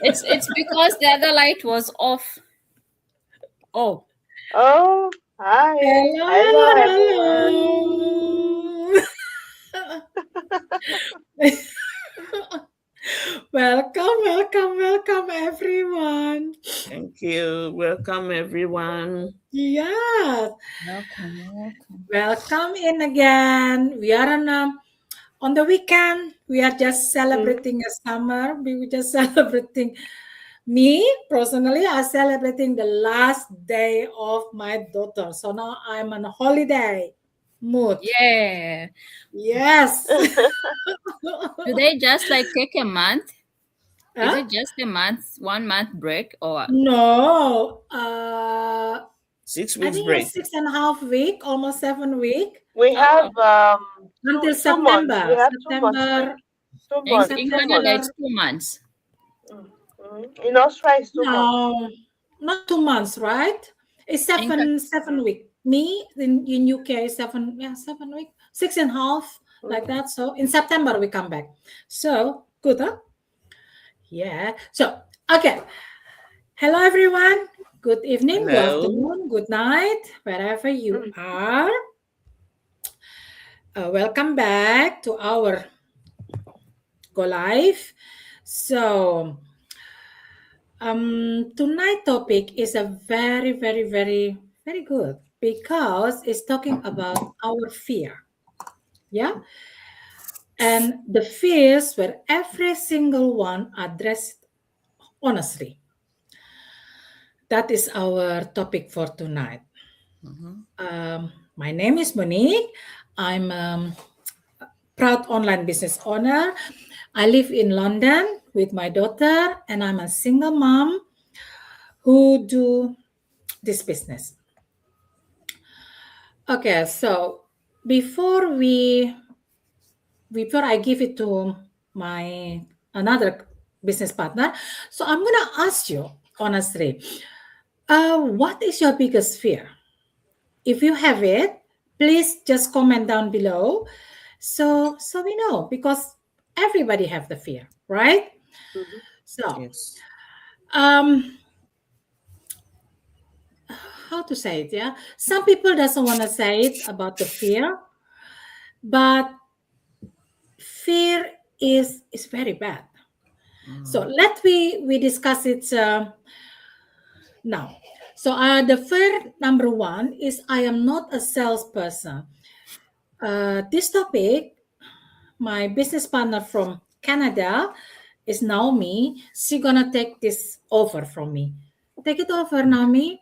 It's because the other light was off. Oh. Oh, hi. Hello, Hello, everyone. hello, hello. Welcome, everyone. Thank you. Welcome, everyone. Yes, Welcome. welcome in again. We are on the weekend. We are just Mm. celebrating a summer. We were just celebrating. Me personally, I celebrating the last day of my daughter. So now I'm on a holiday mood. Yeah. Yes. Do they just like take a month? Is Huh? it just a month, 1 month break or what? No, 6 weeks I think break. it's 6.5 week, almost 7 week We Oh, have until two months. We September. have 2 months. September, Two in, months. in 2 months. Canada, September. it's 2 months. In Australia, it's 2 months. No, not 2 months, right? It's In Ca- seven week. Me in UK 7 week, 6.5 like Mm. that. So in September we come back. So good, huh? Yeah. So okay. Hello everyone. Good evening, good Hello. afternoon, good night, wherever you Mm. are. Welcome back to our Go Live. So, tonight topic is a very good because it's talking about our fear. Yeah, and the fears where every single one addressed honestly. That is our topic for tonight. Mhm. My name is Monique. I'm proud online business owner. I live in London with my daughter, and I'm a single mom who do this business. Okay, so before we before I give it to my another business partner, so I'm gonna ask you honestly, what is your biggest fear? If you have it, please just comment down below, so we know because everybody have the fear, right? Mhm. So Yes. um how to say it, yeah, some people doesn't want to say it about the fear, but fear is very bad. So Mhm. we discuss it now. So the fear number one is I am not a salesperson. This topic, my business partner from Canada is Naomi. She gonna take this over from me. Take it over, Naomi.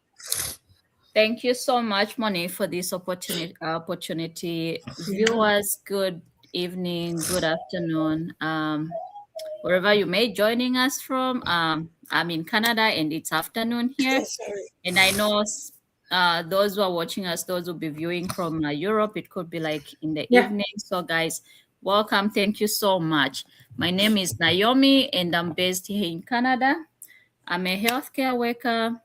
Thank you so much, Moni, for this opportunity. Yeah. Viewers, good evening, good afternoon. Wherever you may joining us from. I'm in Canada and it's afternoon here. Sorry. And I know those who are watching us, those who will be viewing from Europe, it could be like in the Yeah. evening. So, guys, welcome. Thank you so much. My name is Naomi and I'm based here in Canada. I'm a healthcare worker.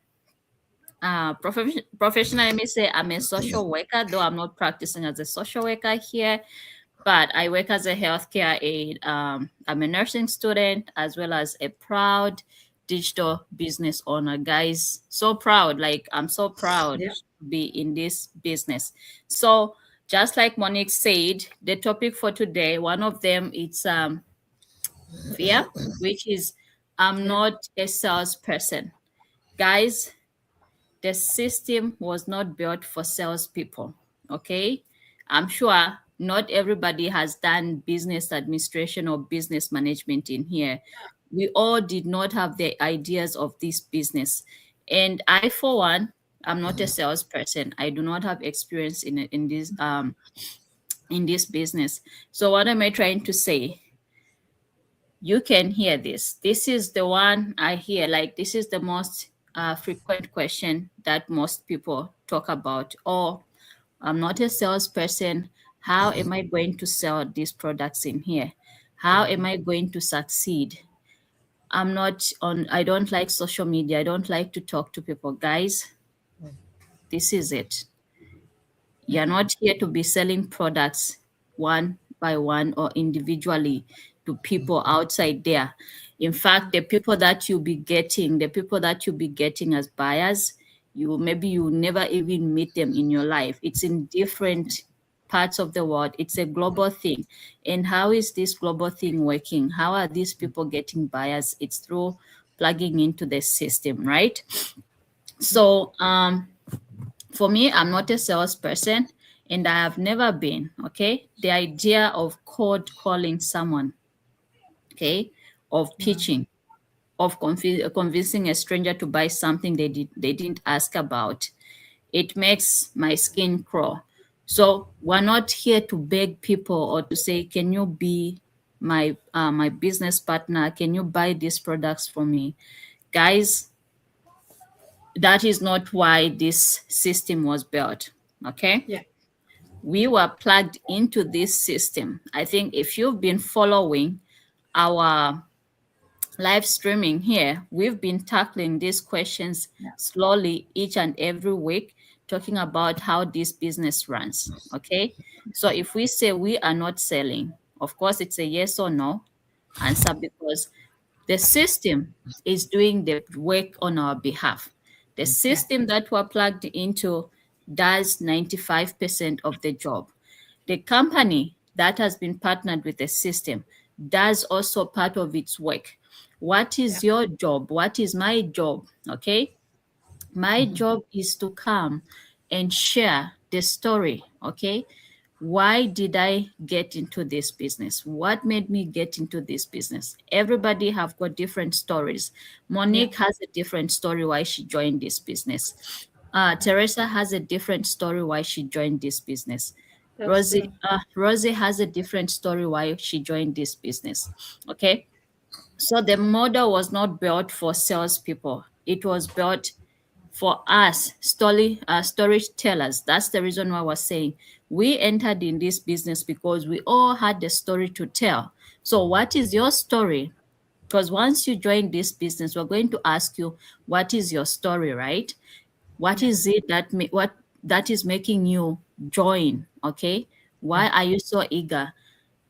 Professionally, let me say I'm a social worker, though I'm not practicing as a social worker here, but I work as a healthcare aide. I'm a nursing student as well as a proud digital business owner, guys. So proud, like I'm so proud Yeah. to be in this business. So just like Monique said, the topic for today, one of them, it's fear, which is I'm Yeah. not a salesperson. Guys, the system was not built for salespeople. Okay. I'm sure not everybody has done business administration or business management in here. We all did not have the ideas of this business. And I, for one, I'm not a salesperson. I do not have experience in this business. So what am I trying to say? You can hear this. This is the one I hear. Like, this is the most frequent question that most people talk about. Oh, I'm not a salesperson. How am I going to sell these products in here? How am I going to succeed? I don't like social media. I don't like to talk to people. Guys, this is it. You're not here to be selling products one by one or individually. to people outside there. In fact, the people that you'll be getting as buyers, you never even meet them in your life. It's in different parts of the world. It's a global thing. And how is this global thing working? How are these people getting buyers? It's through plugging into the system, right? So for me, I'm not a salesperson and I have never been. Okay. The idea of cold calling someone, okay, of pitching, of convincing a stranger to buy something they didn't ask about, it makes my skin crawl. So we're not here to beg people or to say, can you be my business partner? Can you buy these products for me? Guys, that is not why this system was built. Okay. Yeah. We were plugged into this system. I think if you've been following our live streaming here, we've been tackling these questions slowly each and every week, talking about how this business runs. Okay. So if we say we are not selling, of course, it's a yes or no answer because the system is doing the work on our behalf. The system that we're plugged into does 95% of the job. The company that has been partnered with the system does also part of its work. What is your job? What is my job? Okay. My job is to come and share the story. Okay. Why did I get into this business? What made me get into this business? Everybody have got different stories. Monique has a different story why she joined this business. Teresa has a different story why she joined this business. That's true. Rosie has a different story why she joined this business. Okay. So the model was not built for salespeople. It was built for us, storytellers. That's the reason why we're saying we entered in this business because we all had a story to tell. So what is your story? Because once you join this business, we're going to ask you, what is your story, right? What is it what that is making you join? Okay. Why are you so eager?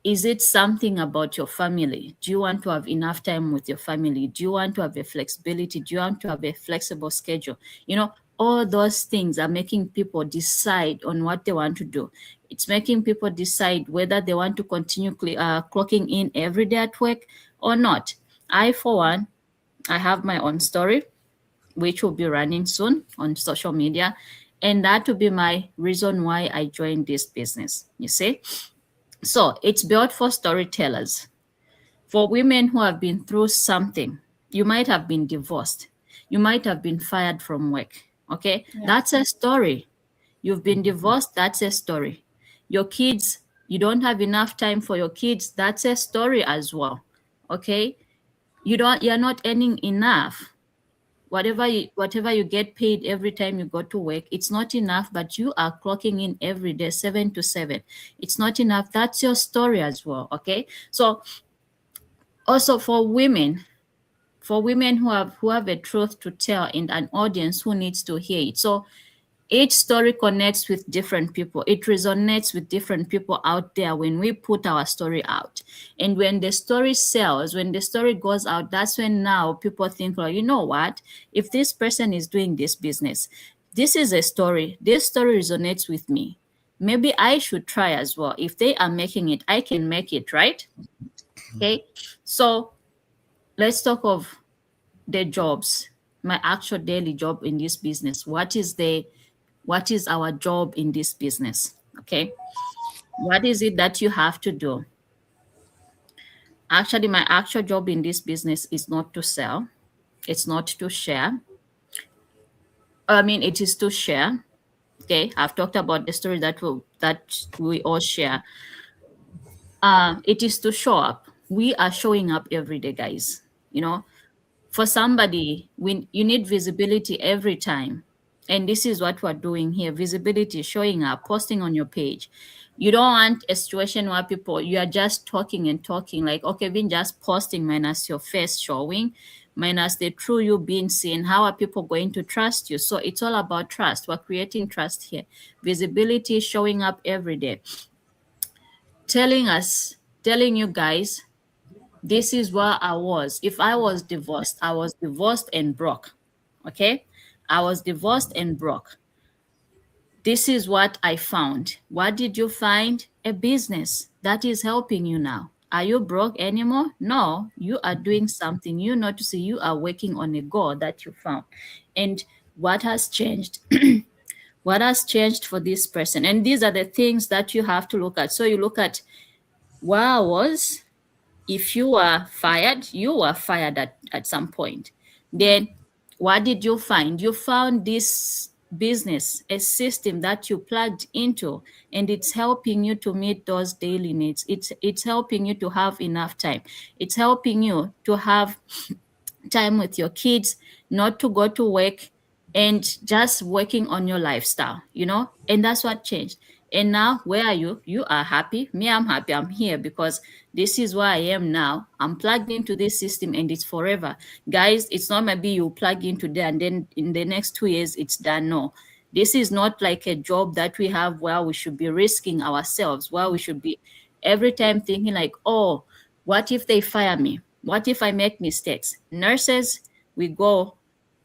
Is it something about your family? Do you want to have enough time with your family? Do you want to have a flexibility? Do you want to have a flexible schedule? All those things are making people decide on what they want to do. It's making people decide whether they want to continue clocking in every day at work or not. I, for one, I have my own story, which will be running soon on social media. And that will be my reason why I joined this business. You see? So it's built for storytellers, for women who have been through something. You might have been divorced. You might have been fired from work. Okay. That's a story. You've been divorced. That's a story. Your kids, you don't have enough time for your kids. That's a story as well. Okay. You're not earning enough. Whatever you get paid every time you go to work, it's not enough, but you are clocking in every day 7 to 7. It's not enough. That's your story as well. Okay. So also for women who have a truth to tell and an audience who needs to hear it. So each story connects with different people. It resonates with different people out there when we put our story out. And when the story sells, when the story goes out, that's when now people think, well, you know what? If this person is doing this business, this is a story. This story resonates with me. Maybe I should try as well. If they are making it, I can make it, right? Okay. So let's talk of the jobs, my actual daily job in this business. What is our job in this business? Okay. What is it that you have to do? Actually, my actual job in this business is not to sell. It's not to share. I mean, it is to share. Okay. I've talked about the story that we all share. It is to show up. We are showing up every day, guys. For somebody, you need visibility every time. And this is what we're doing here: visibility, showing up, posting on your page. You don't want a situation where you are just talking and talking, like, okay, been just posting minus your face showing, minus the true you being seen. How are people going to trust you? So it's all about trust. We're creating trust here. Visibility, showing up every day, telling you guys This is where I was. If I was divorced and broke. Okay? I was divorced and broke. This is what I found. What did you find? A business that is helping you now. Are you broke anymore? No, you are doing something. You notice you are working on a goal that you found. And what has changed? What has changed for this person? And these are the things that you have to look at. So you look at where I was. If you were fired, you were fired at some point. Then what did you find? You found this business, a system that you plugged into, and it's helping you to meet those daily needs. It's helping you to have enough time. It's helping you to have time with your kids, not to go to work and just working on your lifestyle, and that's what changed. And now, where are you? You are happy. Me, I'm happy. I'm here because this is where I am now. I'm plugged into this system and it's forever. Guys, it's not maybe you plug into there and then in the next 2 years it's done. No. This is not like a job that we have where we should be risking ourselves, where we should be every time thinking like, oh, what if they fire me? What if I make mistakes? Nurses, they go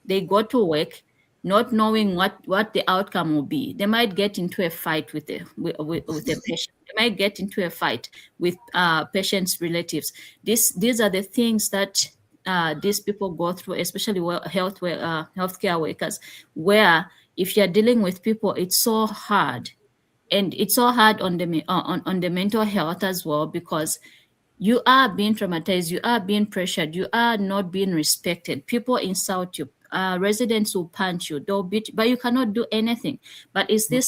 to work not knowing what the outcome will be. They might get into a fight with a patient. They might get into a fight with patient's relatives. These are the things that these people go through, especially healthcare workers, where if you're dealing with people, it's so hard. And it's so hard on the mental health as well, because you are being traumatized, you are being pressured, you are not being respected. People insult you, residents will punch you, they'll beat you, but you cannot do anything. But this is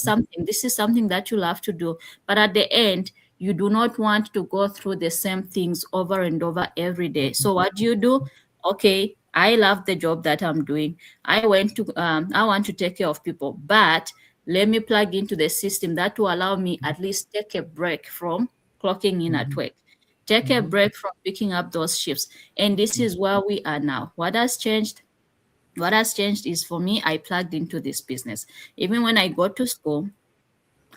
something that you'll have to do. But at the end, you do not want to go through the same things over and over every day. So what do you do? Okay, I love the job that I'm doing. I want to take care of people, but let me plug into the system that will allow me at least take a break from clocking in at work. Take a break from picking up those shifts. And this is where we are now. What has changed? What has changed is, for me, I plugged into this business. Even when I go to school,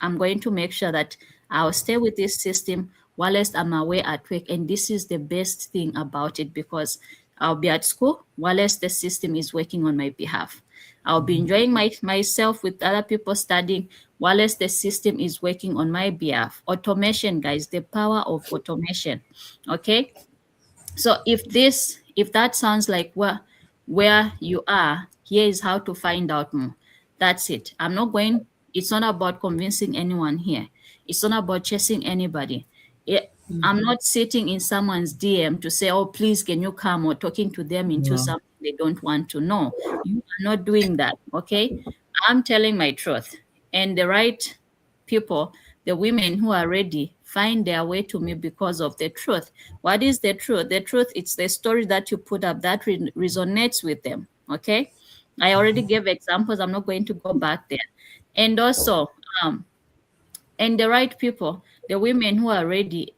I'm going to make sure that I'll stay with this system whilst I'm away at work. And this is the best thing about it, because I'll be at school whilst the system is working on my behalf. I'll be enjoying myself with other people studying whilst the system is working on my behalf. Automation, guys, the power of automation. Okay. So if that sounds like where you are, here is how to find out more. That's it. It's not about convincing anyone here. It's not about chasing anybody. I'm not sitting in someone's DM to say, oh, please, can you come, or talking to them into something they don't want to know. You are not doing that. Okay. I'm telling my truth. And the right people, the women who are ready, find their way to me because of the truth. What is the truth? The truth, it's the story that you put up that resonates with them. Okay. I already gave examples. I'm not going to go back there. And also, and the right people, the women who are ready,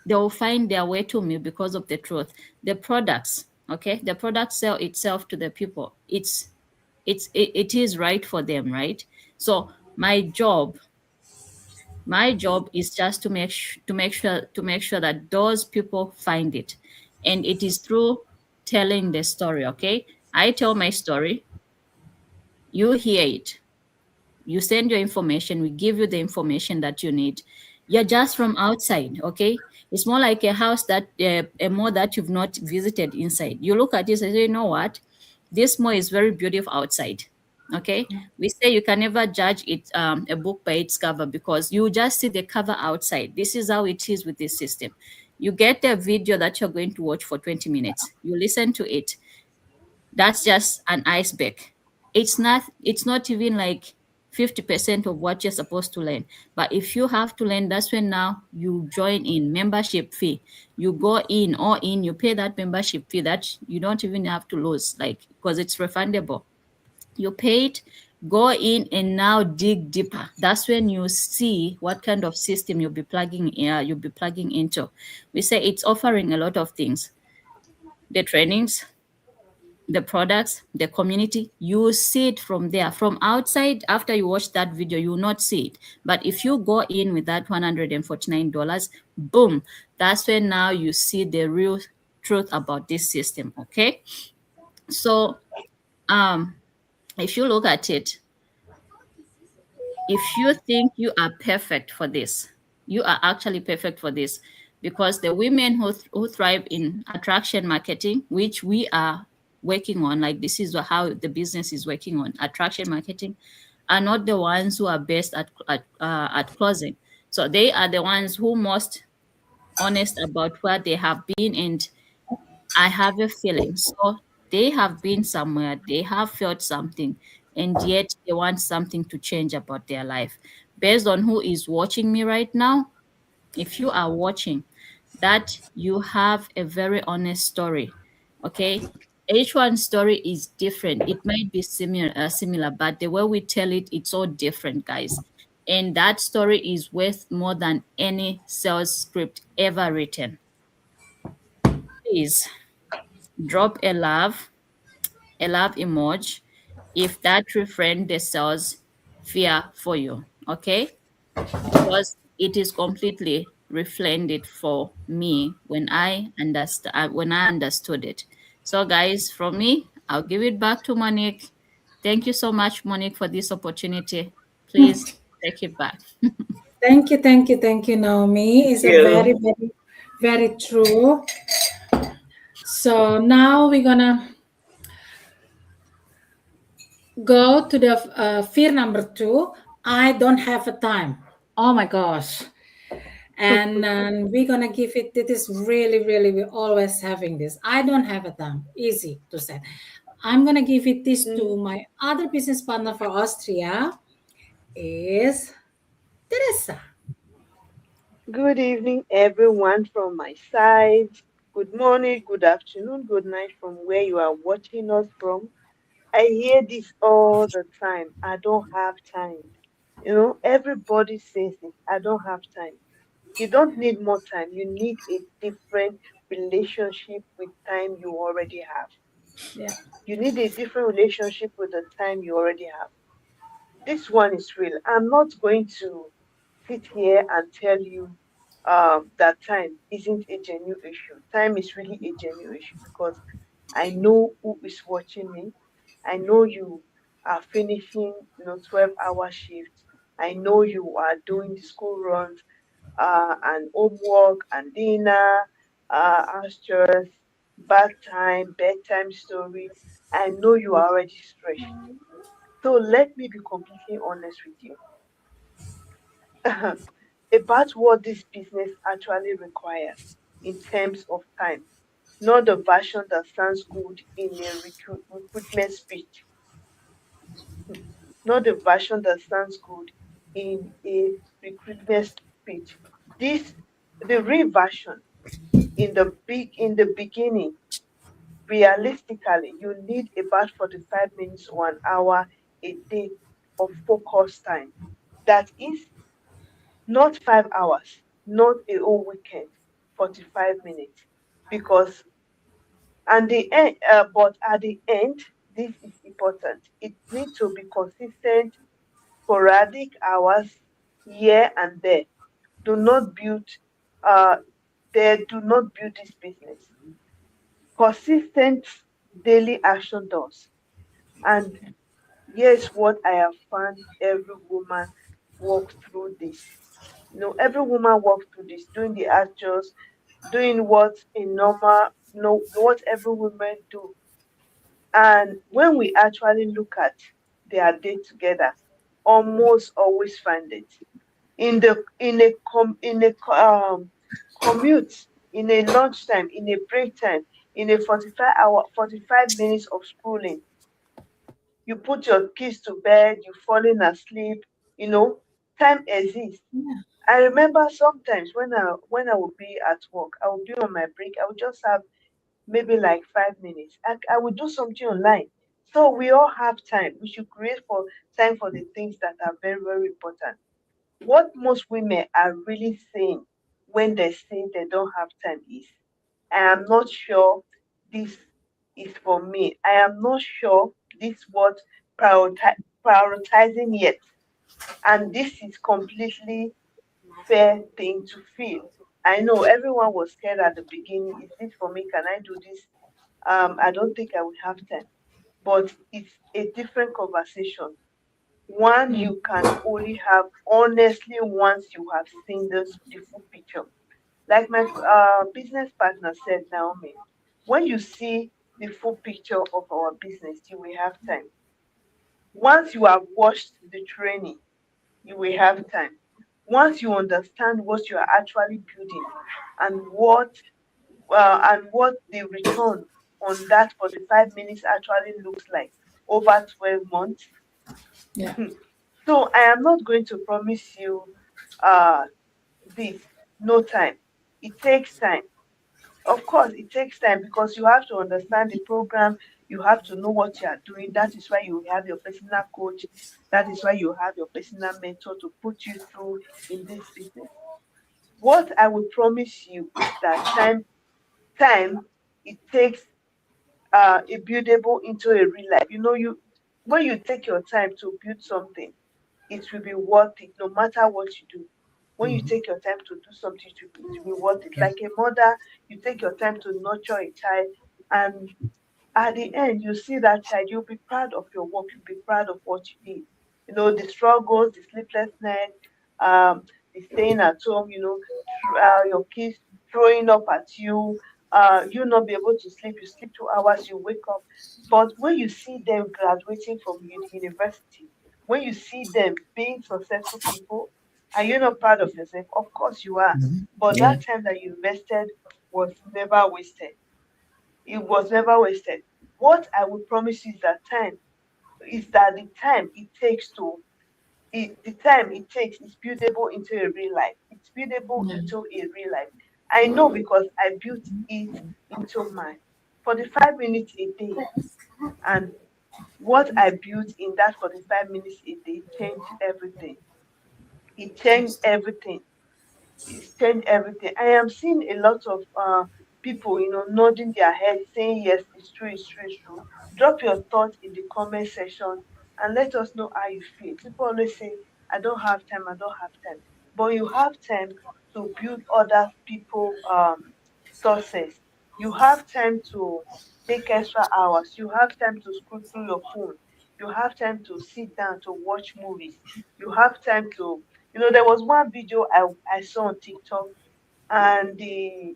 they will find their way to me because of the truth. The products, okay, the product sell itself to the people. It is right for them, right? So my job is just to make sure that those people find it, and it is through telling the story. Okay, I tell my story, you hear it, you send your information, we give you the information that you need. You're just from outside. Okay, it's more like a house that a mall that you've not visited inside. You look at this and say, you know what, this mall is very beautiful outside. Okay, we say you can never judge it a book by its cover, because you just see the cover outside. This is how it is with this system. You get a video that you're going to watch for 20 minutes, you listen to it, that's just an iceberg. It's not even like 50% of what you're supposed to learn. But if you have to learn, that's when now you join in membership fee. You go in, you pay that membership fee that you don't even have to lose, like, because it's refundable. You pay it, go in, and now dig deeper. That's when you see what kind of system you'll be plugging into. We say it's offering a lot of things. The trainings, the products, the community, you will see it from there. From outside, after you watch that video, you will not see it. But if you go in with that $149, boom, that's when now you see the real truth about this system. Okay. So if you look at it, if you think you are perfect for this, you are actually perfect for this, because the women who thrive in attraction marketing, which we are working on, like this is how the business is working on attraction marketing, are not the ones who are best at closing. So they are the ones who most honest about where they have been, and I have a feeling. So they have been somewhere, they have felt something, and yet they want something to change about their life. Based on who is watching me right now, if you are watching, that you have a very honest story. Okay. Each one story is different. It might be similar, but the way we tell it, it's all different, guys. And that story is worth more than any sales script ever written. Please drop a love emoji if that refrain the sells fear for you. Okay, because it is completely reflected for me when I understood it. So guys, from me, I'll give it back to Monique. Thank you so much, Monique, for this opportunity. Please take it back. Thank you, Naomi. It's a You. very true. So now we're gonna go to the fear number two. I don't have a time. Oh my gosh. And we're gonna give it. It is really we're always having this. I don't have a time. Easy to say. I'm gonna give it this to Mm. my other business partner for Austria. Is Teresa. Good evening, everyone from my side. Good morning, good afternoon, good night from where you are watching us from. I hear this all the time. I don't have time. Everybody says it. I don't have time. You don't need more time. You need a different relationship with time you already have. Yeah. You need a different relationship with the time you already have. This one is real. I'm not going to sit here and tell you that time isn't a genuine issue. Time is really a genuine issue because I know who is watching me. I know you are finishing, 12-hour shifts. I know you are doing the school runs and homework and dinner, house chores, bath time, bedtime story. I know you are already stressed. So let me be completely honest with you about what this business actually requires in terms of time, not the version that sounds good in a recruitment speech, not the version that sounds good in a recruitment speech. This the real version in the beginning. Realistically, you need about 45 minutes or an hour a day of focus time. That is not 5 hours, not a whole weekend, 45 minutes. Because but at the end, this is important. It needs to be consistent, sporadic hours here and there. Do not build uh do not build this business. Consistent daily action does. And here's what I have found every woman walk through this. Every woman walks through this, doing the actions, doing what a normal, what every woman do. And when we actually look at their day together, almost always find it in a commute, in a lunchtime, in a break time, in a 45 minutes of schooling. You put your kids to bed, you falling asleep, you know, time exists. Yeah. I remember sometimes when I would be at work, I would be on my break, I would just have maybe like 5 minutes. I would do something online. So we all have time. We should create for time for the things that are very important. What most women are really saying when they say they don't have time is, I am not sure this is for me. I am not sure this what prioritizing yet. And this is completely fair thing to feel. I know everyone was scared at the beginning. Is this for me? Can I do this? I don't think I will have time. But it's a different conversation. One you can only have honestly once you have seen the full picture. Like my business partner said, Naomi, when you see the full picture of our business, you will have time. Once you have watched the training, you will have time. Once you understand what you are actually building and what the return on that 45 minutes actually looks like over 12 months. Yeah. So I am not going to promise you uh, this, no time. It takes time. Of course, it takes time because you have to understand the program. You have to know what you are doing. That is why you have your personal coach. That is why you have your personal mentor to put you through in this business. What I will promise you is that time it takes a buildable into a real life. You know, you when you take your time to build something, it will be worth it no matter what you do. When you take your time to do something, it will be worth it. Yeah. Like a mother, you take your time to nurture a child, and at the end, you see that child, you'll be proud of your work, you'll be proud of what you did. You know, the struggles, the sleepless night, the staying at home, your kids throwing up at you, you not be able to sleep, you sleep 2 hours, you wake up. But when you see them graduating from university, when you see them being successful people, are you not proud of yourself? Of course you are. But Yeah. that time that you invested was never wasted. It was never wasted. What I will promise you is that the time it takes the time it takes is buildable into a real life. It's buildable Yeah. into a real life. I know because I built it into mine. 45 minutes a day. And what I built in that 45 minutes a day changed everything. It changed everything. It's changed everything. I am seeing a lot of people, nodding their head, saying yes, it's true, it's true, it's true. Drop your thoughts in the comment section and let us know how you feel. People always say, I don't have time, I don't have time. But you have time to build other people success. You have time to take extra hours. You have time to scroll through your phone. You have time to sit down to watch movies. You have time to there was one video I saw on TikTok, and the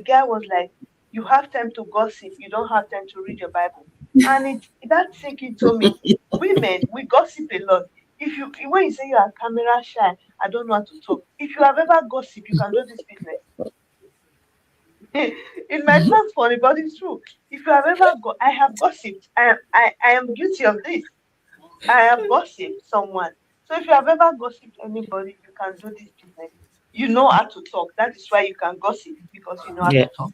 guy was like, "You have time to gossip, you don't have time to read your Bible," and that thinking told me, women we gossip a lot. If you when you say you are camera shy, I don't know how to talk. If you have ever gossip, you can do this business. It might sound funny, but it's true. If you have ever I have gossiped. I am guilty of this. I have gossiped someone. So if you have ever gossiped anybody, you can do this business. You know how to talk. That is why you can gossip because you know how Yeah. to talk.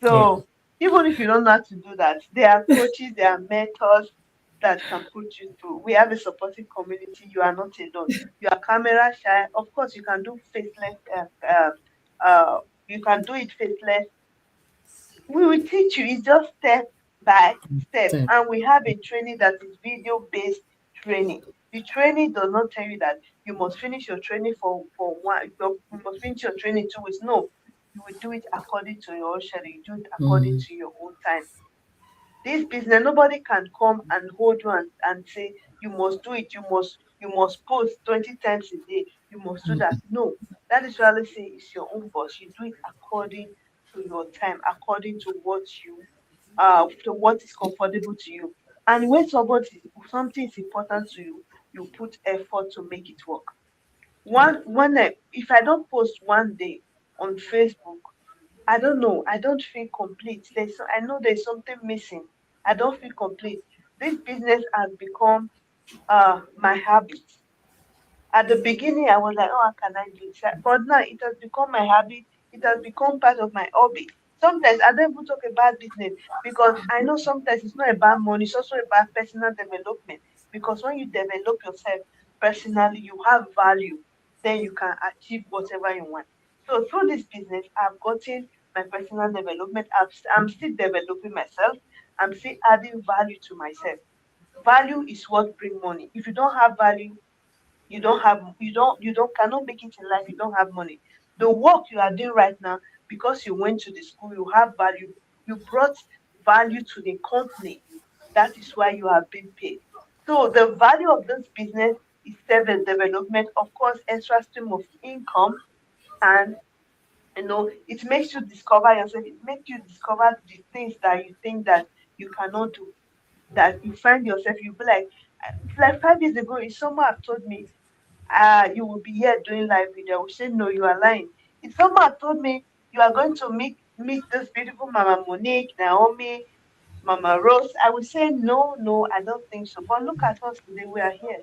Yeah. So even if you don't know how to do that, there are coaches, there are mentors that can put you through. We have a supporting community. You are not alone. You are camera shy. Of course, you can do faceless. You can do it faceless. We will teach you. It's just step by step. So, And we have a training that is video based training. The training does not tell you that you must finish your training for one, you must finish your training 2 weeks. No, you will do it according to your own schedule, you do it according to your own time. This business, nobody can come and hold you and say, you must do it, you must post 20 times a day, you must do that. No, that is why I say it's your own boss. You do it according to your time, according to what is comfortable to you. And when something is important to you, you put effort to make it work. If I don't post one day on Facebook, I don't know. I don't feel complete. I know there's something missing. I don't feel complete. This business has become my habit. At the beginning, I was like, oh, how can I do this? But now it has become my habit. It has become part of my hobby. Sometimes I don't even talk about business because I know sometimes it's not about money. It's also about personal development. Because when you develop yourself personally, you have value. Then you can achieve whatever you want. So through this business, I've gotten my personal development. I'm still developing myself. I'm still adding value to myself. Value is what bring money. If you don't have value, you don't cannot make it in life. You don't have money. The work you are doing right now, because you went to the school, you have value. You brought value to the company. That is why you have been paid. So the value of this business is service development, of course, extra stream of income, and it makes you discover yourself. It makes you discover the things that you think that you cannot do, that you find yourself, you'll be like 5 years ago, if someone had told me, you will be here doing live video, I would say, no, you are lying. If someone had told me you are going to meet this beautiful Mama Monique, Naomi, Mama Rose, I would say, no, no, I don't think so. But look at us today, we are here.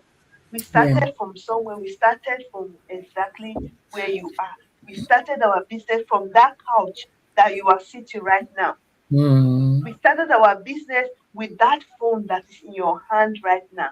We Yeah. started from somewhere, we started from exactly where you are. We started our business from that couch that you are sitting right now. Mm, We started our business with that phone that is in your hand right now.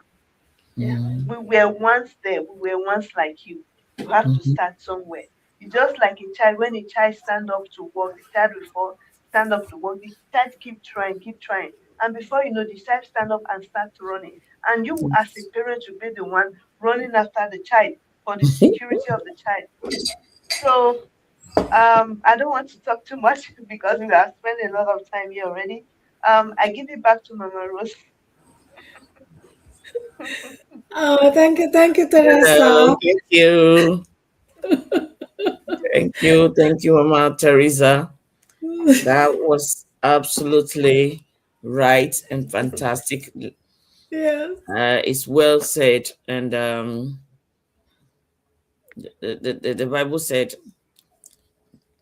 Yeah. mm, We were once there. We were once like you. You have to mhm. start somewhere. It's just like a child. When a child stand up to work, the child will fall, stand up to work. The child keep trying, keep trying. And before you know, the child stand up and start running. And you as a parent will be the one running after the child for the security of the child. So I don't want to talk too much because we have spent a lot of time here already. I give it back to Mama Rose. Oh, thank you, Teresa. Thank you. Thank you, Mama Teresa. That was absolutely right and fantastic. Yes. It's well said. And the Bible said,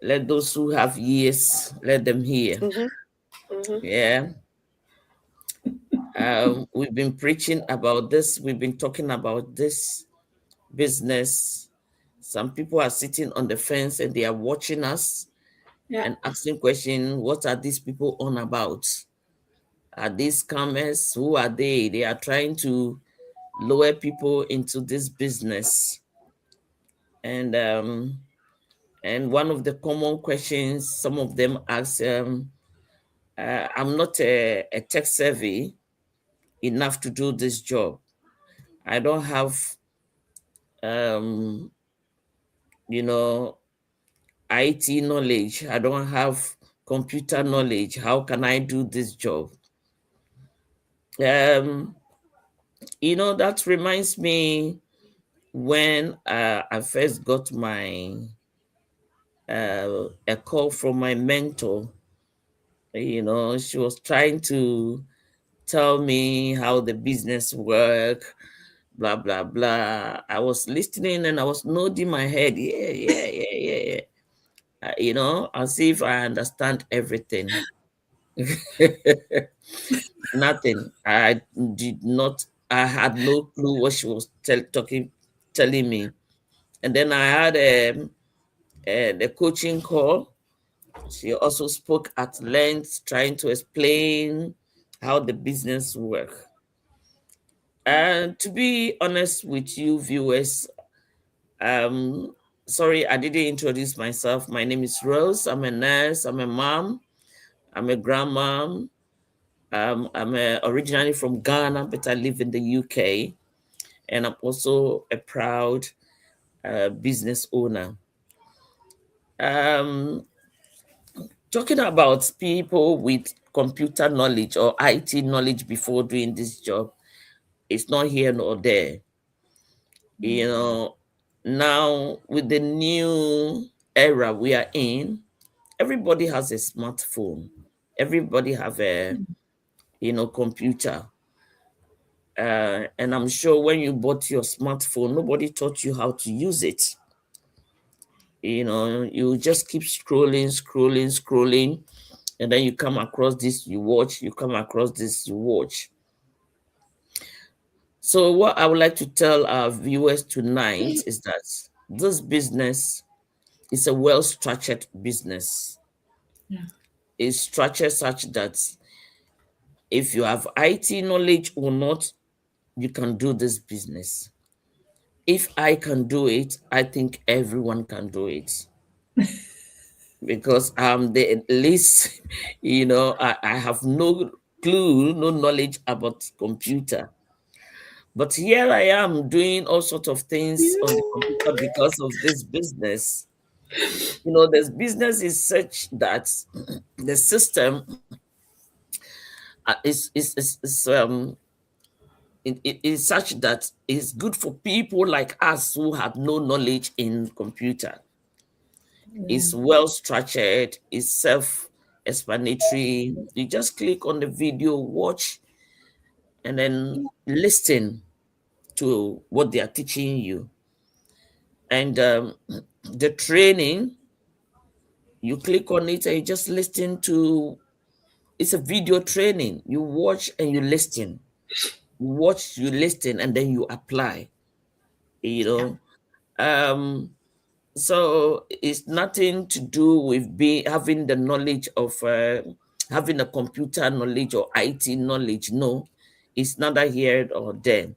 let those who have ears, let them hear. Mm-hmm, mm-hmm, Yeah. We've been preaching about this. We've been talking about this business. Some people are sitting on the fence and they are watching us Yeah. and asking questions. What are these people on about? Are these scammers? Who are they? They are trying to lure people into this business. And one of the common questions some of them ask, I'm not a tech savvy enough to do this job. I don't have um, you know, IT knowledge. I don't have computer knowledge. How can I do this job? Um, that reminds me when I first got a call from my mentor. She was trying to tell me how the business work, blah blah blah. I was listening and I was nodding my head. Yeah, yeah, yeah, yeah, yeah. As if I understand everything. Nothing. I did not. I had no clue what she was telling me. And then I had the coaching call. She also spoke at length, trying to explain how the business work. And to be honest with you, viewers, um, sorry I didn't introduce myself. My name is Rose. I'm a nurse. I'm a mom. I'm a grandmom. I'm originally from Ghana, but I live in the UK, and I'm also a proud business owner. Um, Talking about people with computer knowledge or IT knowledge before doing this job, it's not here nor there. You know, now with the new era we are in, everybody has a smartphone. Everybody have a computer. And I'm sure when you bought your smartphone, nobody taught you how to use it. You just keep scrolling, scrolling, scrolling, and then you come across this, you watch, you come across this, you watch. So, what I would like to tell our viewers tonight is that this business is a well structured business. Yeah. It's structured such that if you have IT knowledge or not, you can do this business. If I can do it, I think everyone can do it because I'm the least, I have no clue, no knowledge about computer. But here I am doing all sorts of things on the computer because of this business. This business is such that the system is such that it's good for people like us who have no knowledge in computer. It's well structured, it's self-explanatory. You just click on the video, watch, and then listen to what they are teaching you. And the training, you click on it and you just listen to. It's a video training. You watch and you listen. You watch, you listen, and then you apply. You Yeah. know, um, so it's nothing to do with being having the knowledge of having a computer knowledge or IT knowledge. No, it's neither here or there.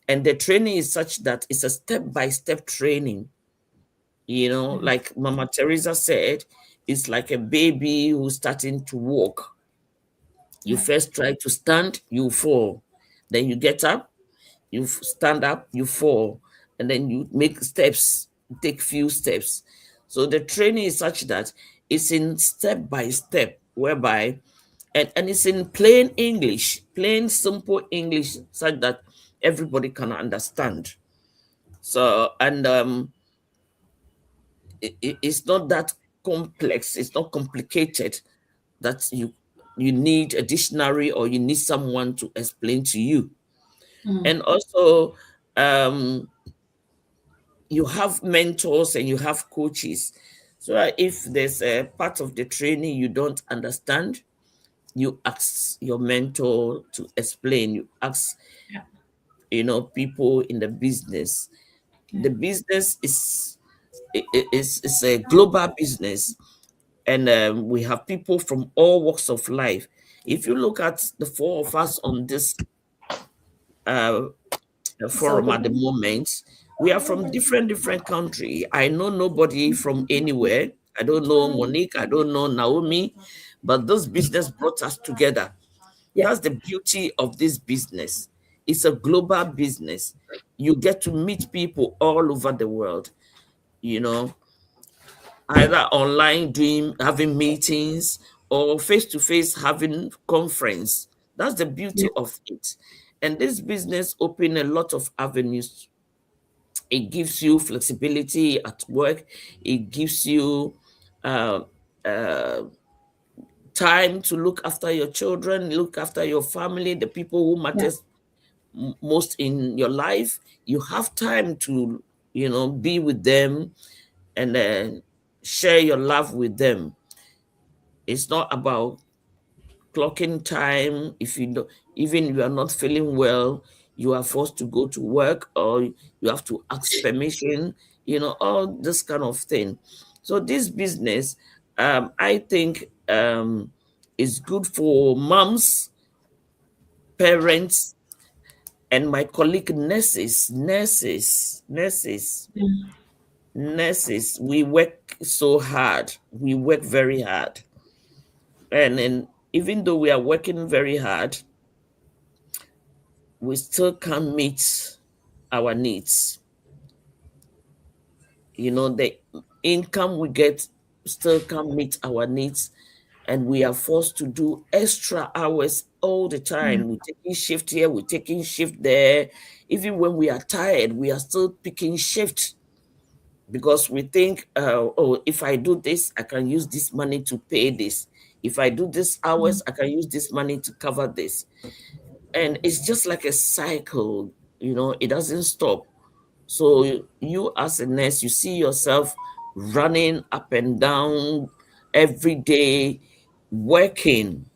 And the training is such that it's a step-by-step training. Like Mama Teresa said, it's like a baby who's starting to walk. You Yeah. first try to stand, you fall. Then you get up, you stand up, you fall, and then you make steps, take few steps. So the training is such that it's in step by step, whereby and it's in plain English, plain simple English, such that everybody can understand. So and it's not that complex, it's not complicated that you need a dictionary or you need someone to explain to you. Mm. And also um you have mentors and you have coaches. So that if there's a part of the training you don't understand, you ask your mentor to explain. You ask, Yeah. people in the business. Yeah. The business is a global business, and we have people from all walks of life. If you look at the four of us on this uh, So forum at the moment, we are from different country. I know nobody from anywhere. I don't know Monique. I don't know Naomi, but this business brought us together. yeah. That's the beauty of this business. It's a global business. You get to meet people all over the world. You know, either online doing having meetings or face to face having conference. That's the beauty Yeah. of it. And this business open a lot of avenues. It gives you flexibility at work. It gives you uh, uh, time to look after your children, look after your family, the people who Yeah. matters most in your life. You have time to, be with them and then share your love with them. It's not about clocking time. If you don't, even you are not feeling well, you are forced to go to work or you have to ask permission, all this kind of thing. So this business, I think, is good for moms, parents, and my colleague nurses. We work so hard. We work very hard. And even though we are working very hard, we still can't meet our needs. The income we get still can't meet our needs, and we are forced to do extra hours all the time. We're taking shift here, we're taking shift there. Even when we are tired, we are still picking shift because we think, oh, if I do this, I can use this money to pay this. If I do this hours, I can use this money to cover this. And it's just like a cycle, it doesn't stop. So you as a nurse, you see yourself running up and down every day, working,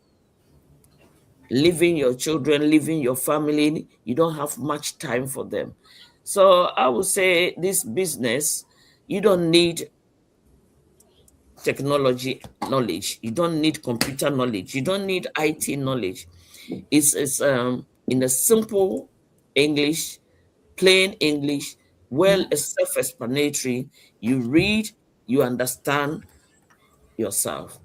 leaving your children, leaving your family. You don't have much time for them. So I would say this business, you don't need technology knowledge. You don't need computer knowledge. You don't need IT knowledge. It's in a simple English, plain English, well, Yeah. it's self-explanatory. You read, you understand yourself.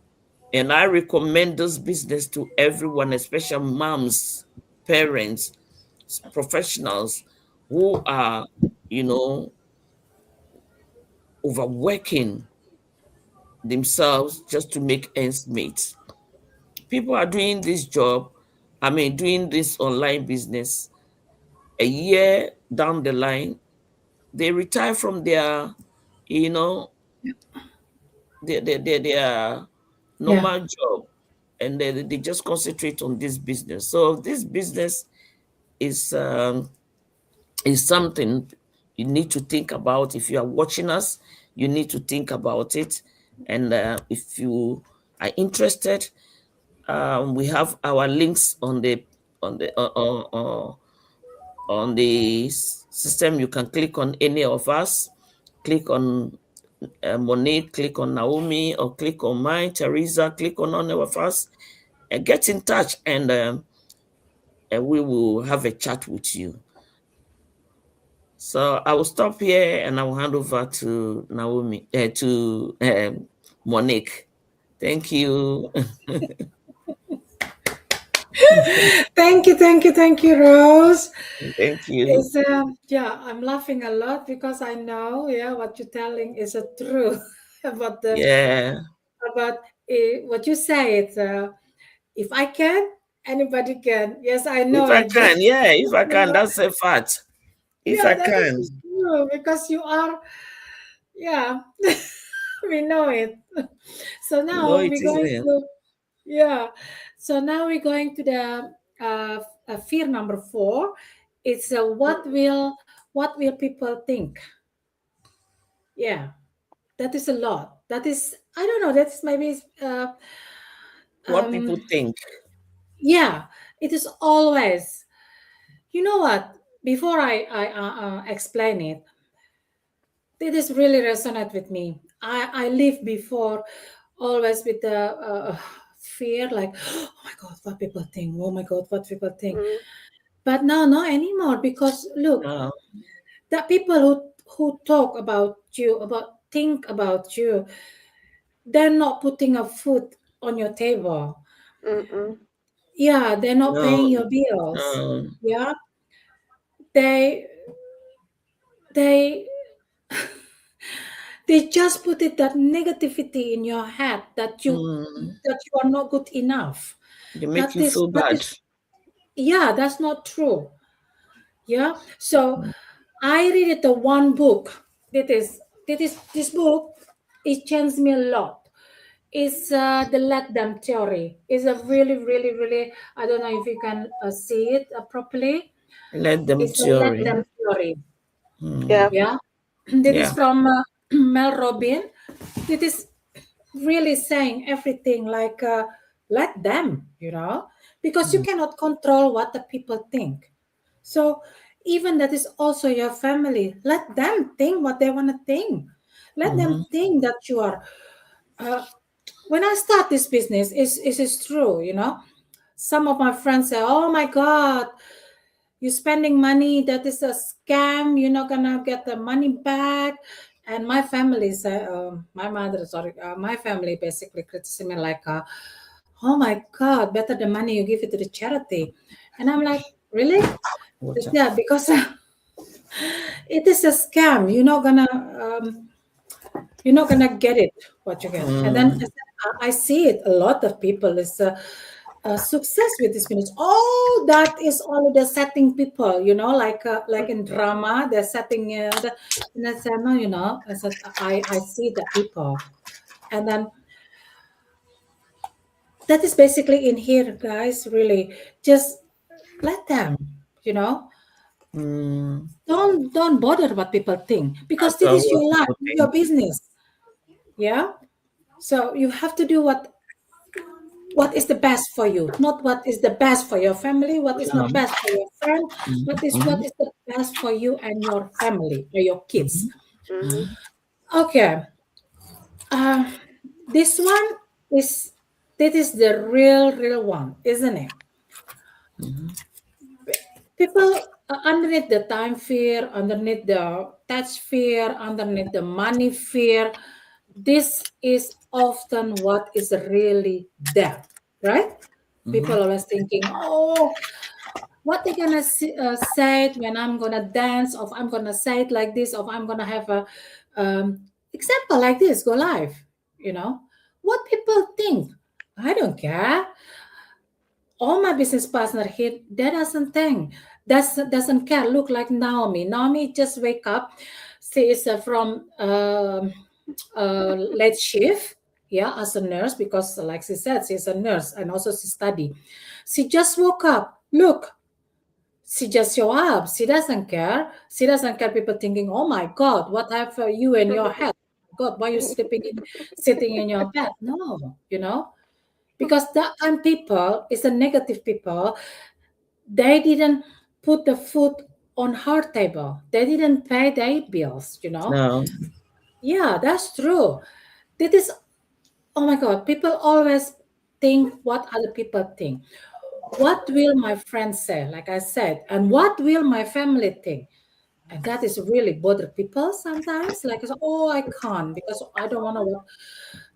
And I recommend this business to everyone, especially moms, parents, professionals who are, you know, overworking themselves just to make ends meet. People are doing this job, I mean, doing this online business. A year down the line, they retire from their, you know, their Yeah. normal job, and they just concentrate on this business. So this business is is something you need to think about. If you are watching us, you need to think about it. And if you are interested, we have our links on the uh, uh, uh, on the system. You can click on any of us, click on Monique, click on Naomi, or click on mine, Teresa, click on any of us, and get in touch, and we will have a chat with you. So I will stop here and I will hand over to Naomi, to Monique. Thank you. Thank you, Rose. Thank you. It's yeah, I'm laughing a lot because I know, yeah, what you're telling is a truth about the Yeah. about what you say. It's if I can, anybody can. Yes, I If know I it. can, yeah, if I can, that's a fact. If Yeah, I that is can. true because you are. Yeah, we know it. So You know now it, we're isn't going it? to yeah. So now we're going to the fear number 4. It's what will people think? Yeah, that is a lot. That is I don't know. That's maybe What um people think. yeah. It is always. You know what? Before I explain it, it is really resonate with me. I live before always with the fear, like, oh my God, what people think. Oh my God, what people think. mm, But now, not anymore because look, Uh, the people who talk about you, about think about you, they're not putting a food on your table. mm, Yeah, they're not no, paying your bills. no. Yeah, they they they just put it that negativity in your head Mm, that you are not good enough. they make you feel That bad. is yeah, that's not true. Yeah. So I read it the one book. This book it changed me a lot. It's the let them theory. It's a really I don't know if you can see it properly. Let them It's the let theory. them theory. Mm, yeah. Yeah. That is yeah. from Mel Robin. It is really saying everything like let them, because you Mm, cannot control what the people think. So even that is also your family. Let them think what they want to think. Let them mhm, think that you are. Uh, when I start this business, is true. Some of my friends say, "Oh my God, you're spending money. That is a scam. You're not gonna get the money back." And my family say, my mother, sorry, my family basically criticized me like, "Oh my God, better the money you give it to the charity." And I'm like, really? water. Yeah, because it is a scam. You're not gonna get it what you get. And then Mm, I see it. A lot of people is success with this business. Oh, that is only the setting people. Like in drama, they're setting. And I said, no, I said I see the people, and then that is basically in here, guys. Really, just let them. You know, mm. don't bother what people think because this After is what your life, people your think. business. Yeah. So you have to do what is the best for you, not what is the best for your family, what is not Um, best for your friend, what mhm, is the best for you and your family or your kids. mhm, Mm, mhm, Okay. uh, this one is this is the real one, isn't it? mhm, People underneath the time fear, underneath the touch fear, underneath the money fear, this is often what is really there, right? People always thinking, oh, what they gonna say it when I'm gonna dance, or I'm gonna say it like this, or I'm gonna have a example like this, go live, you know, what people think. I don't care. All my business partner here, that doesn't think, doesn't care. Look like Naomi just wake up. She is from late shift, yeah, as a nurse, because like she said, she's a nurse and also she study. She just woke up. Look, she just show up. She doesn't care. She doesn't care. People thinking, "Oh my God, what have you in your head? God, why you sitting in your bed?" No, because that kind of people is a negative people. They didn't put the food on her table. They didn't pay their bills. No. Yeah, that's true. That is, oh my God, people always think what other people think. What will my friends say? Like I said, and what will my family think? And that is really bother people sometimes. Like, oh, I can't because I don't want to.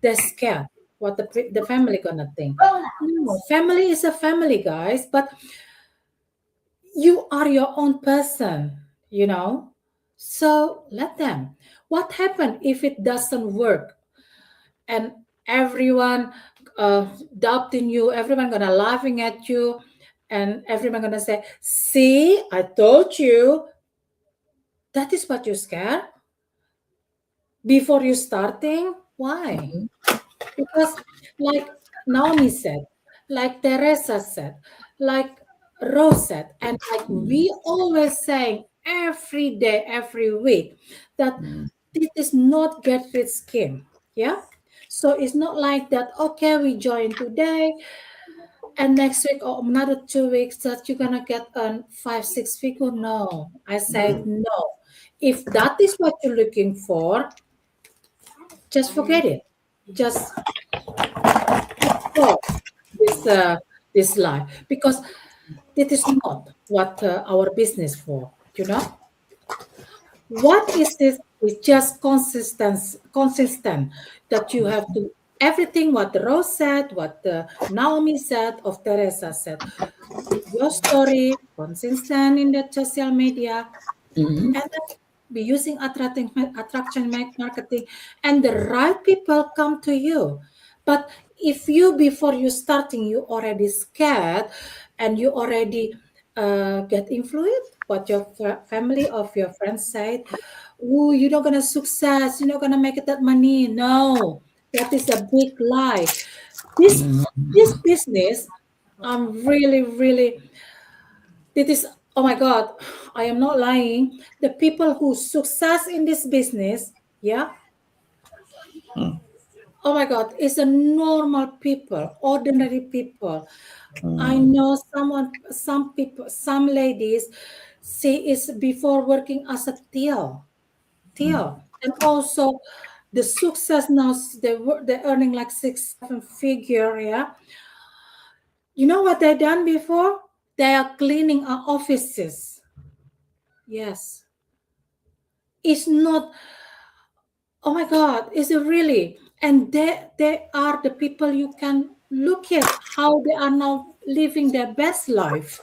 They're scared what the family gonna think. No, family is a family, guys. But you are your own person, you know. So let them. What happened if it doesn't work and everyone doubting you? Everyone gonna laughing at you, and everyone gonna say, "See, I told you." That is what you're scared before you starting. Why? Because, like Naomi said, like Teresa said, like Rose said, and like we always saying every day, every week, that this is not get rich scheme. Yeah. So it's not like that, okay, we join today and next week or another 2 weeks that you're gonna get on 5 6 figure. No. I said no. If that is what you're looking for, just forget it. Just go this life, because it is not what our business for. What is this? It's just consistent that you have to everything what Rose said, what Naomi said, of Teresa said. Your story consistent in the social media, and then be using attraction marketing, and the right people come to you. But if you, before you starting, you already scared and you already get influenced what your family of your friends said, oh, you're not gonna success, you're not gonna make it that money. No, that is a big lie. This business, I'm really, it is, oh my God, I am not lying. The people who success in this business, yeah, oh my God, is a normal people, ordinary people. I know some people, some ladies, she is before working as a TL, and also the success now, they're earning like 6 7 figure, yeah. You know what they done before? They are cleaning our offices. Yes, it's not, oh my God, is it really? And they are the people you can look at how they are now living their best life.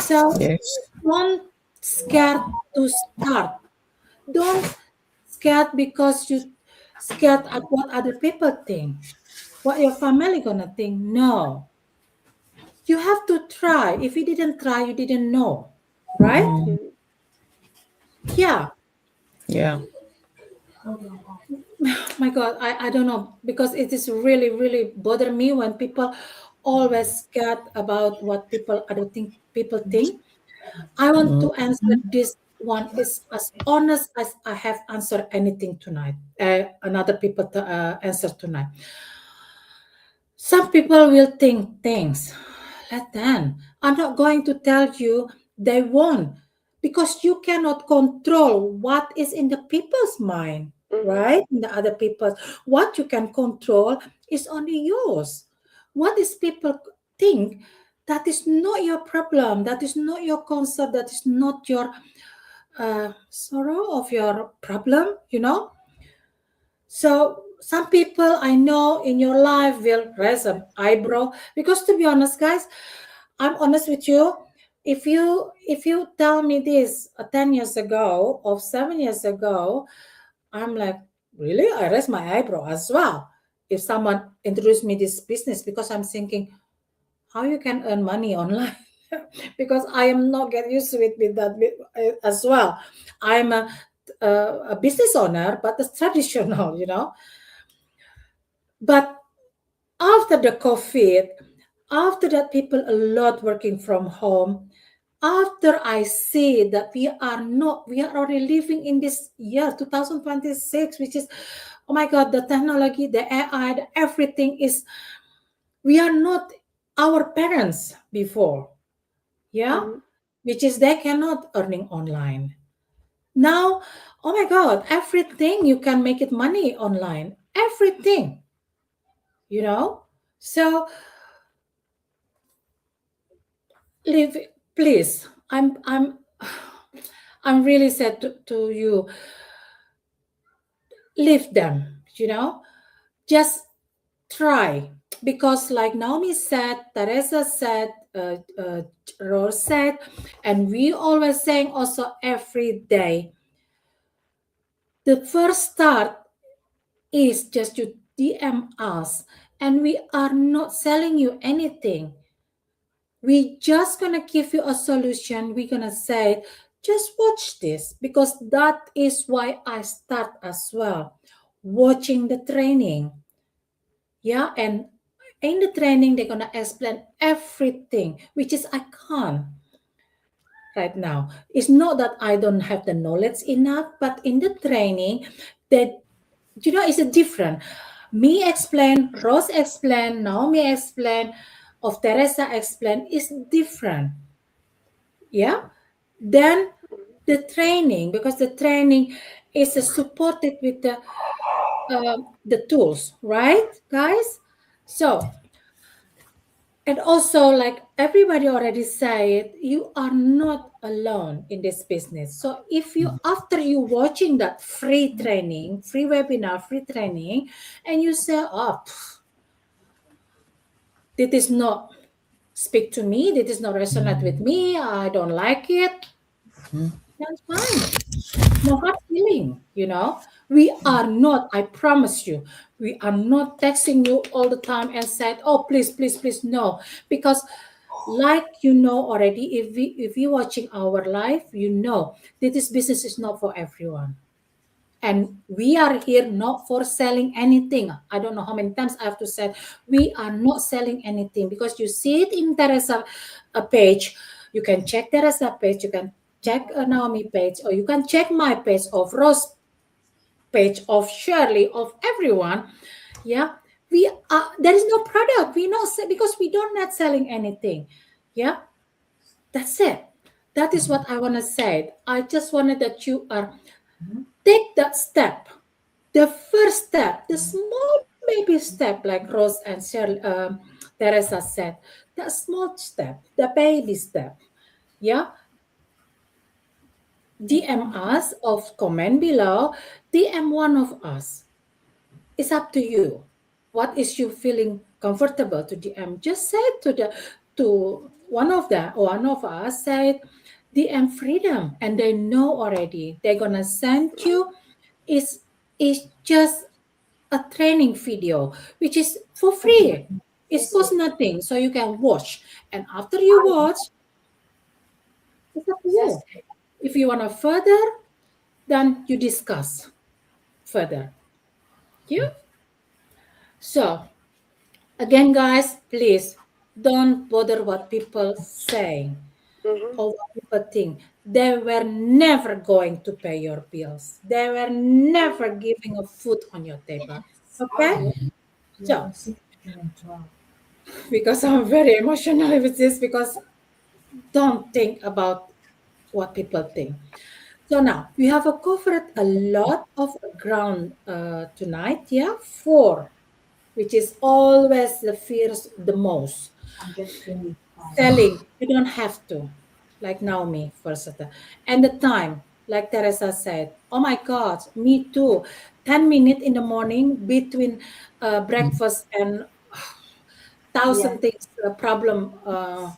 So Yes. don't scared to start. Don't scared because you scared at what other people think, what your family gonna think. No, you have to try. If you didn't try, you didn't know, right? Yeah. Yeah. My God, I don't know, because it is really bother me when people always scared about what people think. I want to answer this one is as honest as I have answered anything tonight. Another people answer tonight. Some people will think things. Let them. I'm not going to tell you they won't, because you cannot control what is in the people's mind, Mhm. right? In the other people's. What you can control is only yours. What is people think, that is not your problem. That is not your concern. That is not your sorrow of your problem. So some people I know in your life will raise an eyebrow because, to be honest, guys, I'm honest with you. If you tell me this 10 years ago or 7 years ago, I'm like, really? I raise my eyebrow as well. If someone introduced me this business, because I'm thinking how you can earn money online. Because I am not get used to it with that as well. I'm a business owner, but it's traditional, But after the COVID, after that, people a lot working from home. After I see that we are already living in this year 2026, which is, oh my God, the technology, the AI, everything is, we are not our parents before, yeah, Mm-hmm. which is they cannot earning online. Now, oh my God, everything you can make it money online, everything, you know. So leave, please. I'm really sad to you. Leave them, Just try, because like Naomi said, Teresa said, Rose said, and we always saying also every day. The first start is just you DM us, and we are not selling you anything. We just gonna give you a solution. We're gonna say, just watch this, because that is why I start as well, watching the training. Yeah, and in the training they're gonna explain everything, which is I can't right now. It's not that I don't have the knowledge enough, but in the training, that it's a different. Me explain, Rose explain, Naomi explain, of Teresa explain is different. Yeah. Then the training, because the training is supported with the tools, right, guys? So, and also, like everybody already said, you are not alone in this business. So if you, after you watching that free training, free webinar, free training, and you say, oh, this is not speak to me, this is not resonate with me, I don't like it, that's fine. No hard feeling, We are not, I promise you, we are not texting you all the time and said, oh, please, please, please, no. Because like already, if you watching our live, that this business is not for everyone. And we are here not for selling anything. I don't know how many times I have to say, we are not selling anything, because you see it in Teresa page. You can check Teresa page, you can check Naomi page, or you can check my page, of Rose page, of Shirley, of everyone. Yeah, we are, there is no product. We not because we don't not selling anything. Yeah, that's it. That is what I want to say. I just wanted that you are take that step, the first step, the small baby step, like Rose and Teresa said, that small step, the baby step. Yeah, DM us, of comment below, DM one of us. It's up to you. What is you feeling comfortable to DM? Just say to one of us, say DM freedom, and they know already. They're gonna send you is just a training video, which is for free. It costs nothing, so you can watch. And after you watch, it's up to you. If you wanna further, then you discuss further. Yeah. So again, guys, please don't bother what people saying Mm-hmm. or what people think. They were never going to pay your bills. They were never giving a food on your table. Okay? So, because I'm very emotional with this, because don't think about what people think. So now we have covered a lot of ground tonight. Yeah, four, which is always the fears the most. Selling, you don't have to, like Naomi first, and the time. like Teresa said. Oh my God, me too. 10 minutes in the morning between breakfast and thousand things problem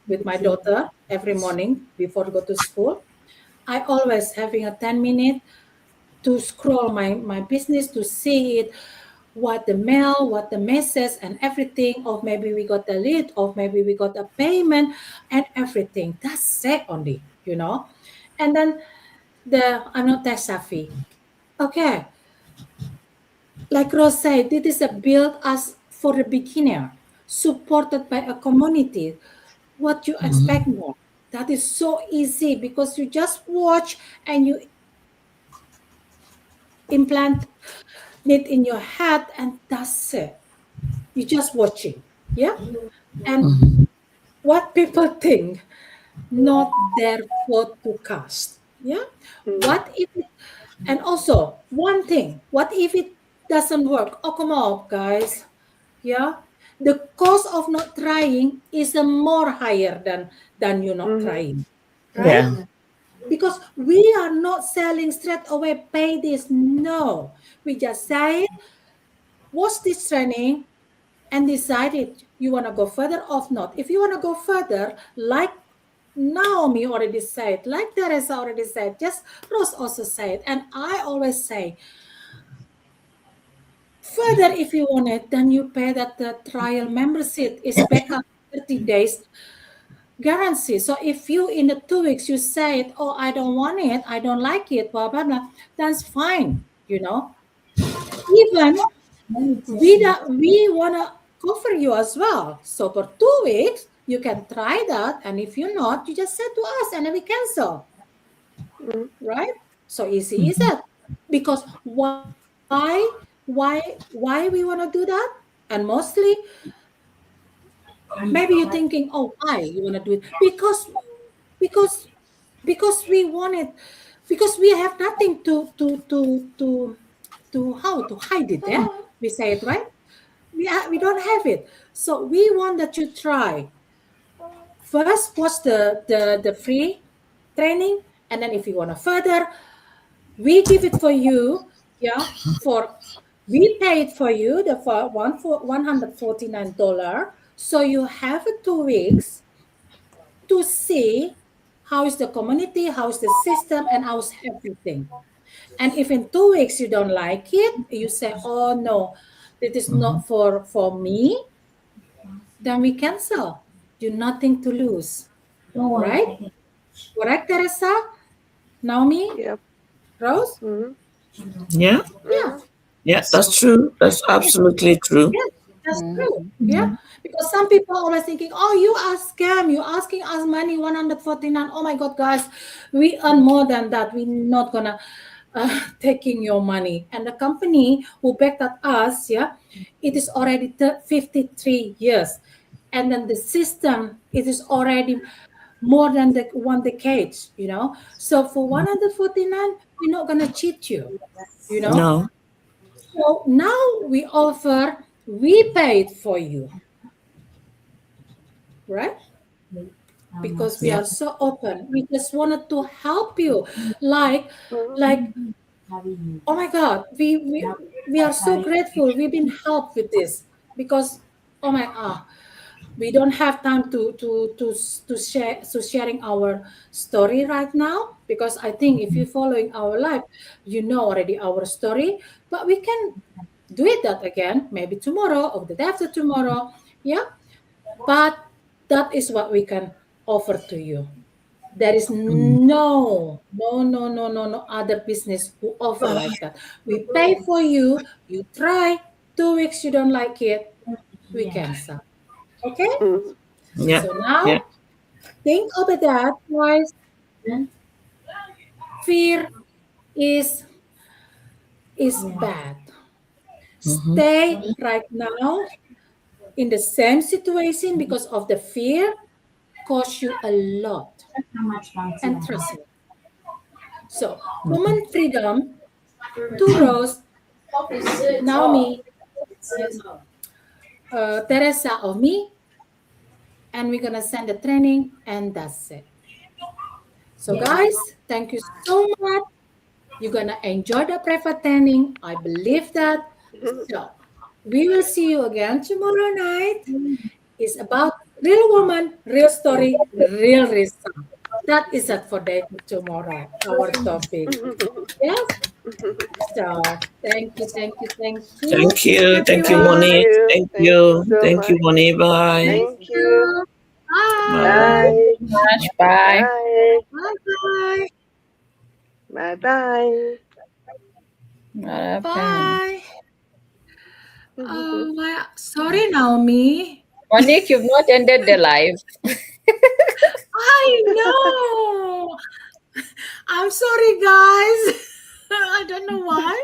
with my daughter every morning before to go to school. I always having a 10 minute to scroll my business to see it, what the mail, what the message and everything, or maybe we got a lead, or maybe we got a payment and everything. That's it only, you know. And then I'm not tech savvy. Okay, like Rose said, this is a build as for the beginner, supported by a community. What you expect more? That is so easy because you just watch and you implant it in your head, and that's it. You just watching, yeah. And what people think, not their fault to cast, yeah. mm, What if it, and also one thing, what if it doesn't work? Oh, come on, guys. Yeah, the cost of not trying is a more higher than you not mhm, trying, right? Yeah. Because we are not selling straight away, pay this. No, we just say it, watch this training, and decided you want to go further or not. If you want to go further, like Naomi already said, like Teresa already said, just Rose also said, and I always say, further, if you want it, then you pay that the trial membership is back up 30 days guarantee. So if you in the 2 weeks you say, oh, I don't want it, I don't like it, blah blah blah, that's fine, you know. Even we wanna cover you as well. So for 2 weeks you can try that, and if you're not, you just say to us, and then we cancel, mm, right? So easy is that. Because why we want to do that? And mostly maybe you're thinking, oh, why you want to do it? Because because we want it, because we have nothing to how to hide it. Yeah, we say it right. We don't have it, so we want that you try first. Watch the free training, and then if you want to further, we give it for you. Yeah, for we pay it for you the for one for $149. So you have 2 weeks to see how is the community, how is the system, and how's everything. And if in 2 weeks you don't like it, you say, "Oh no, this is not for me," then we cancel. You nothing to lose, right? Correct, Teresa, Naomi, yep, Rose? mhm, Yeah. Yeah. mhm, Yeah. So That's true. That's absolutely true. yes, that's true. Mhm. Yeah. Because some people are always thinking, oh, you are scam, you asking us money 149. Oh my God, guys, we earn more than that. We're not gonna taking your money. And the company who backed at us, yeah, it is already 53 years. And then the system, it is already more than the 1 decade, you know. So for 149, we're not gonna cheat you, you know. No. So now we offer, we paid for you, right? Because we Yeah. are so open. We just wanted to help you. Like, mhm, like, oh my God, we are so grateful. We've been helped with this because, oh my, we don't have time to sharing our story right now, because I think if you're following our life, you know already our story, but we can do it that again, maybe tomorrow or the day after tomorrow. Yeah, but that is what we can offer to you. There is no other business who offer like that. We pay for you, you try, 2 weeks you don't like it, we cancel. Okay, mhm, Yeah. so now Yeah. think about that, guys. Fear is bad. Stay right now in the same situation because of the fear cost you a lot. And trust me. So woman freedom, two rows, Naomi, Teresa or me, and we're gonna send the training, and that's it. So guys, thank you so much You're gonna enjoy the private training. I believe that. So we will see you again tomorrow night. It's about real woman, real story, real result. That is it for day tomorrow. Our topic. Yes. So thank you, Thank you, Thank everyone. Monique. you. Thank you so Thank you, much. Monique. Bye. Thank Thank you. you. Bye. Bye. Thank Bye. you so much. Bye. Bye. Bye bye. Bye bye. What happened? Bye. Oh my, sorry, Naomi. Monique, you've not ended the live. I know. I'm sorry, guys. I don't know why.